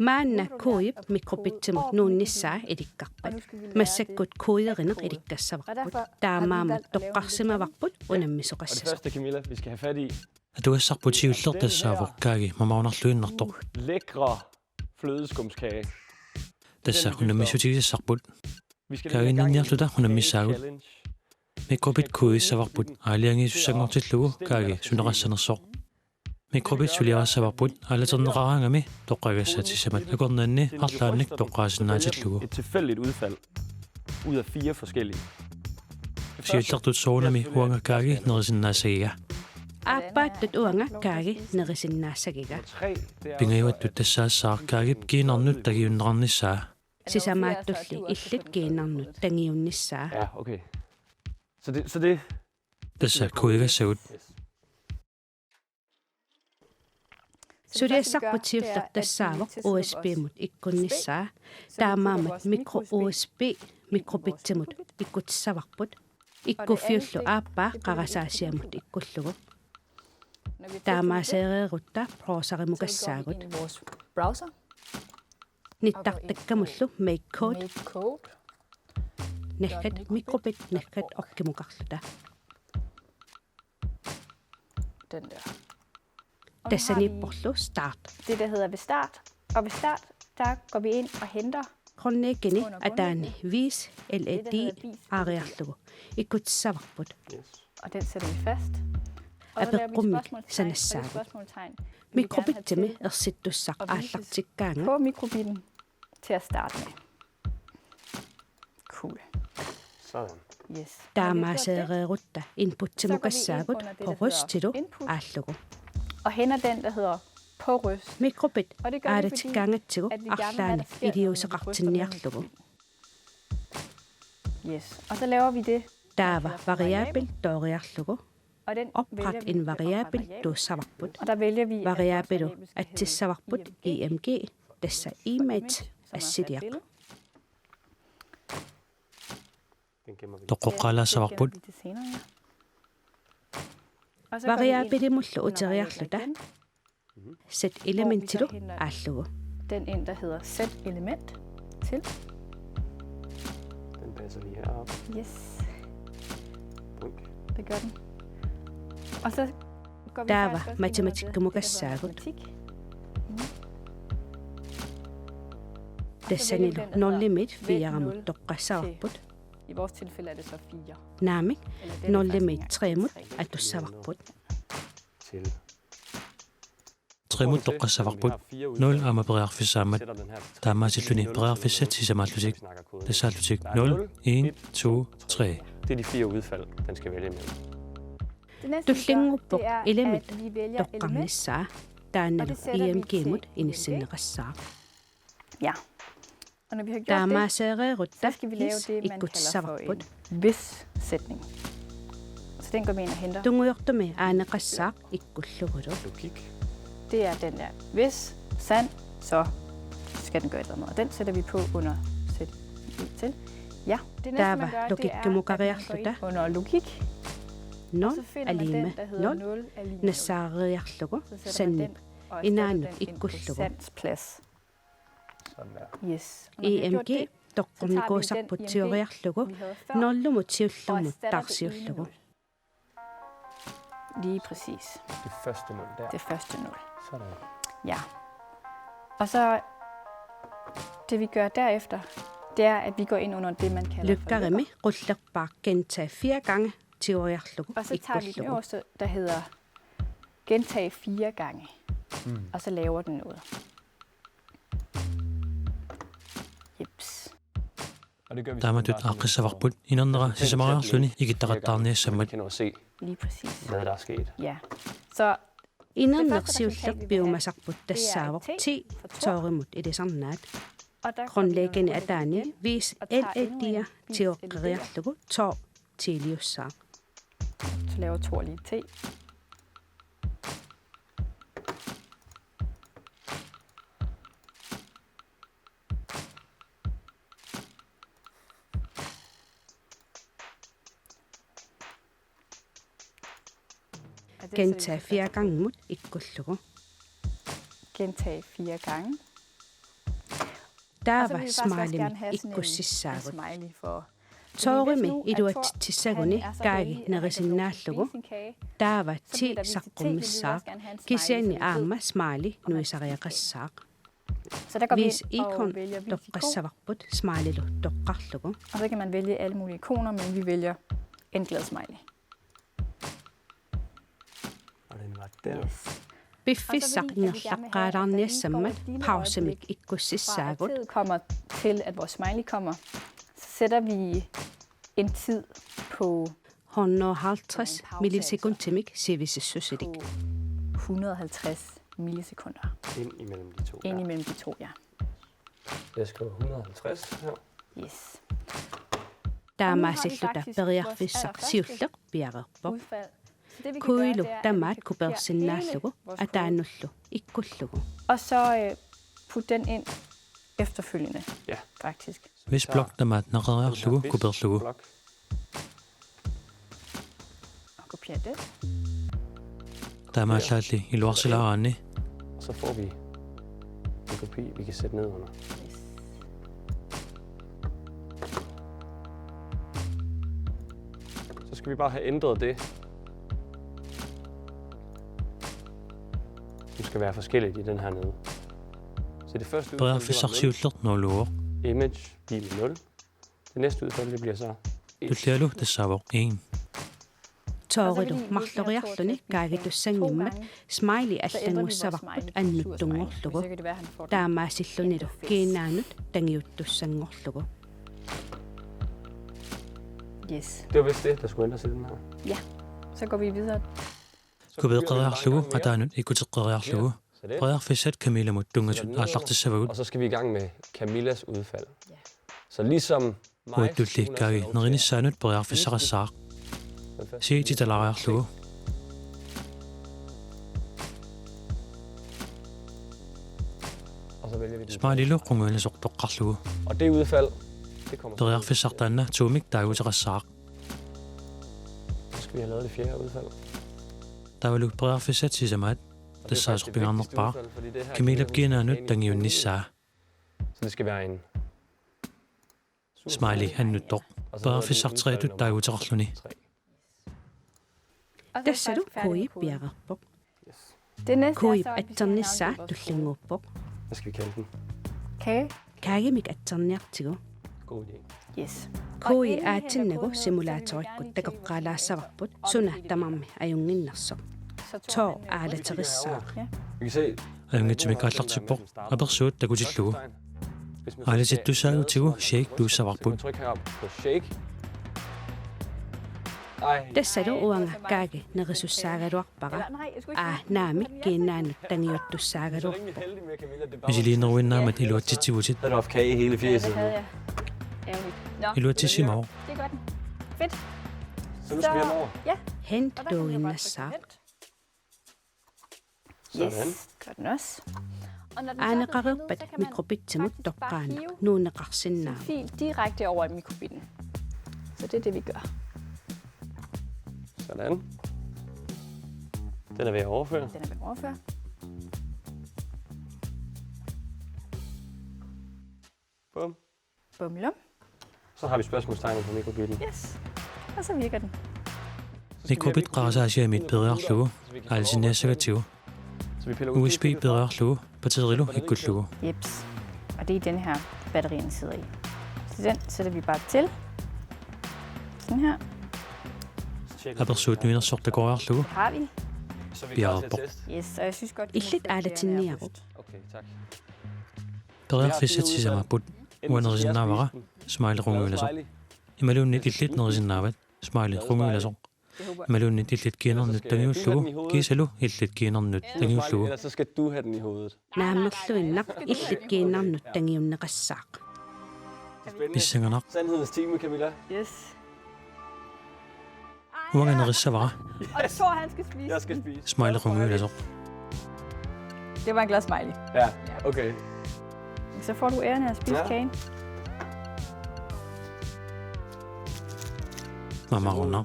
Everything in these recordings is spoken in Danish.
Maanna kuip mikrobittimut nuunnissaa elikkarpat. Massakkut kuiderineq elikkassavaqput. Taamaamut toqqarsimavarput unammisoqassasuq. Det første, Camilla, vi skal have fat i. Du essarput siullertassaavokkaagi mamaunarluinnartoq. Lækre flødeskumskage. Tassa unammisutigisarput. Kaaginniarluta unammisaagut. Mikrobit kuissavarput aaliangiisussangortillugu kaagi sunerassanersoq. Mikrobit suliarassavarbut alaterneqaraangami toqqagassatissamat akornaanni arlaannik toqqaasinnaatilugu. Et tilfældigt udfald ud af 4 forskellige. Siullertut soonami huangakkaagi nerisinnaassagiga. Aappaatut uanga kaagi nerisinnaassagiga. Pingajuattut tassaassaaqqaagip kiinarnut tagiunnerarnissaa. Sisamaatulli illit kiinarnut tangiunnissaa. Ja, okay. Så det Tassa kuigassagut. Suliassarputiullar tassaavoq USB-mut ikkunnissaa taamaamat mikro USB mikrobittimut ikkutsavarput ikkuffiullu aappaa qarasaasiamut ikkullugu taamaaseereerutta browserimukassaagut vores browser. nittartakkamullu make code nakkat mikrobit nakkat orkimuqarluta Den der. tassanipporlu start Det, der hedder ved start. Og ved start, der går vi ind og henter. qonneekini ataani viis LED aariarlugu ikkutsavarput Og den sætter vi fast. Og så laver vi et spørgsmålstegn. Spørgsmålstegn. mikrobitimi ersittussaq aallartikkaanga På mikrobitten til at starte med. Cool. sådan. Yes. taamaaseereerutta inputtimukassaagut porøstilu aallugu Og henter den, der hedder på røst. mikrobit Og det gør vi, aadatikkaangatsigu at vi gerne vil have, arlaani der sker noget idiuseqartinniarlugu Yes. Og så laver vi det. taava variabel tooriarlugu Og den opprat vælger vi en opret variabel variabel. tuussavarput Og der vælger vi, at variabelu vores variabel skal hedde attissavarput img tassa image som er assiliaq billede. Den gemmer vi. Toqqoqqaalaassavarput. Det gemmer vi til senere, ja. Og så går vi ind variabelimullu under uteriarluta variabler igen. set elementilu Hvor vi så aallugu Den ind, der hedder set element til. Den passer lige herop. Yes, Bunk. det gør den. Og så går vi Der faktisk var også ind under matematikkemukassaagut. det, der hedder matematik. tassanilu nollimit Vælg fiaramut nul toqqassavarput I vores tilfælde er det så 4. naamik Eller den er nollimit faktisk treemut engang 3. atussavarput Til. Tremut toqqassavarput. Nul amaperiarfissaamat. Sætter den her. Taamaasilluni periarfissat sisamaallutik. Tassaallutik 0, 1, 2, 3. Det er de 4 udfald, den skal vælge imellem. Det næste, vi gør, tullinguppoq det er, element at vi vælger element. toqqarnissaa Og taannalu det sætter vi img-mut til inissinneqassaa Ja. Og når vi har gjort det, taamaaseereerutta så skal vi lave his det, man kalder for ikkutsavarput en hvis-sætning. Så den går vi ind og henter. tunguyortumi aaneqassaaq ikkullugulu Logik. Det er den der. Hvis sand, så skal den gøre et eller andet. Og den sætter vi på under sæt til. Ja, det næste, Der man var gør, det er, at man logikkemukariarluta. går ind under logik. Og nol så finder man alime den, der hedder 0 0 er lig 0. nassaariarlugu Så sætter man sannip den og erstatter inaanu den ind på ikkullugu sands plads. Sådan der. Yes. Og når vi har gjort emg det, toqqornikuusarput tioriarlugu vi havde før, nollumut og tiullumut erstatter det ene tarsiullugu nul. Lige præcis. Det første 0 der. Det første 0. Sådan. Ja. Og så det vi gør derefter, det er, at vi går ind under det, man kalder for lykkarimi qullerpaaq gentage 4 gange tioriarlugu Og så tager vi den ikkullugu øverste, der hedder gentag 4 gange. Og så laver den noget. Jeps. Og det gør vi Taamatut aaqqissavarput inernera sisamariarluni ikittaqattaarniassammat. kan nå se, Lige præcis. hvad der er sket. Ja. Så inannersiulleq biumasarput tassaavoq Det er et T ti for Thor. toorimut ilisarnaat og der qronleegani ataani viis og tager endnu en LED vis tioqqeriarlugu tor tiiliussaa så laver Thor lige T. gentage 4 gange mut ikkullugu Gentag 4 gange. Der Og så var vil vi faktisk også smiley gerne have sådan ikke en sissagut. smiley for... Toorimi nu, at iduat Thor, tissaguni han er så kaagi dårlig, at han kan nerisinaallugu spise sin kage, der var så bliver ti der vist te, vi vil saqqummissaaq også gerne have en smiley, kisiani så vi ved, aama smiley om man nuisariaqassaaq Så der går vi vis ind og ikon vælger vis ikon, toqqassavaqput smileylu toqqarlugu og så kan man vælge alle mulige ikoner, men vi vælger en glad smiley. Og den var der. Biffissaqingerlaqqaalaarniassammat pausemik Fra at ikkussissaagut tid kommer til, at vores smiley kommer, så sætter vi en tid på 150 millisekundtimik sivisissusidik på 150 millisekunder. Ind imellem de to. Ind imellem de to, ja. Jeg skriver 150 her. Yes. taamaasilluta periarfissaq siulleq piaqerpoq Udfald. Så det vi kan kuilu gøre, det er, at vi tamaat kan kopiere kupersinnaallugu hele vores kode, ataanullu ikkullugu og så putte den ind efterfølgende, Ja. faktisk. Hvis blok tamaat naqariarlugu kuperlugu. Blok. Og kopiere det. Taamaallalli iluarsilaaraanni. Og så får vi en kopi, vi kan sætte ned under. Så skal vi bare have ændret det, som skal være forskelligt i den her nede. Så det første udfald, det Periarfissaq var siullernerluuq. 0. Image bliver 0. Det næste udfald, det bliver så 1. Tullialu tassavoq 1. toorilu marloriarluni kaagitussangimmat smiley allangussavaqput annuttungorlugu taamaasillunilu kiinaanut tangiuttussangorlugu Yes. Det var vist det, der skulle ændres i den her. Ja. Så går vi videre. Kubeeqariarlugu ataanut ikuteqqariarlugu. Så det. Periarfissat kamilamut tungatut aallartissavagut. Og så skal vi i gang med Camillas udfald. Så ligesom mig, Uattulli kaagi nerinissaanut periarfissaqassaaq. Siititalaariarlugu. og så vælger vi den. Smileylu qungualasoq toqqarlugu. Og det udfald, det kommer så. Periarfissartaanna tuumik taaguteqassaaq. Så skal vi have lavet det fjerde udfald. Tavalu periarfissat sisamaat. Og det er faktisk det vigtigste Tassaasrupiarnerpaa. udfald, fordi det her Camilla kan vi Gianaanut huske tangiunnissaa. Så det skal være en Smiley hannuttoq. Periarfissartreetut taaguteqarluni. Og så er vi tassalu faktisk færdige med kuip koden. piaqerpoq Det næste kuip er så, at vi skal have atternissaa navngivet vores tullinguuppoq Hvad skal vi kalde den? kage. kaagimik atterniartigu God idé. Yes. kui inden vi hælder aatinnagu koden ned, simulaatorikkut så vil vi gerne lige takoqqaalaassavarput suna tamarmi ajunginnersoq Så too han, aalaterissaaq Vi kan se. Ajungatsimik aallartippoq. Apersuut takutillugu. Hvis man så Aalatittussaagutigu shake så kan duussavarput. man trykke heroppe på shake. Ej, tassalu uanga kaagi nerisussaaгаluarpaqa nej, jeg skulle ikke naamik kiinaanut så tangiuttussaagaluar rimelig heldig med Camilla. Det er bare Misiliinerwinnaamat iluatsitsigutit. havde du haft kage i hele Ja, fjeset. det havde jeg. Ærgerligt. Nå, Iluatsissimaor. det gør den. Fedt. Så nu skal vi have den over. Ja, hent og der kan vi jo bare trykke duinnassaq hent. Sådan. Yes, gør den også. Og når den så er blevet hentet, aaneqarerpat så kan man mikrobitsimut faktisk bare toqqaanaq hive nuuneqarsinnaam sin fil direkte over i mikrobitten. Så det er det, vi gør. Sådan. Den er ved at overføre. Den er ved at overføre. Bum. Bumlum. Så har vi spørgsmålstegnet på mikrobitten. Yes. Og så virker den. Mikrobit qaasaaasiamit periarlugu. Aalsinniassagatiu. Så vi piller USB periarlugu. Batterilu ikkullugu. Jeps. Og det er den her, batterien sidder i. Så den sætter vi bare til. Sådan her. Apersuut nuinersortaqoriarlugu. Det har vi. Piaqerpoq. Yes, og jeg synes godt, Illit aalatinniaqu Okay, tak. Periarfissat sisamaaput. Uanerisinnaawaqa. Smiley qungualasoq. Imaluunnit illit nerisinnaawat. Smiley qungualasoq. Imaluunnit illit kiinernut tangiullugu. Kiisalu illit kiinernut tangiullugu. Ellers så skal du have den i hovedet. naammerluinnaq illit kiinarnut tangiunneqassaaq Pissanganaq. Sandhedens time, Camilla. Yes. Uanganerissavaqa. Og jeg tror, han skal spise. Jeg skal spise. Smiley qungualasoq. Det var en glad smiley. Ja, okay. Så får du æren af at spise Ja. kagen. Mamarunaq.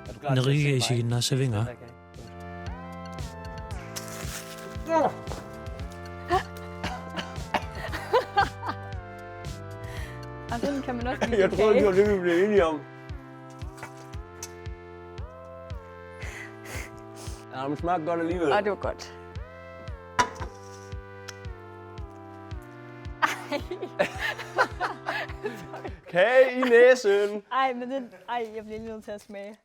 Er du klar til at Neriga se mig? isiginnaassavinga. Og sådan kan man også spise Jeg troede, det var det, vi blev enige om. Ja, men smager godt alligevel. Og det var godt. Kage i næsen. Ej, men jeg bliver lige nødt til at smage.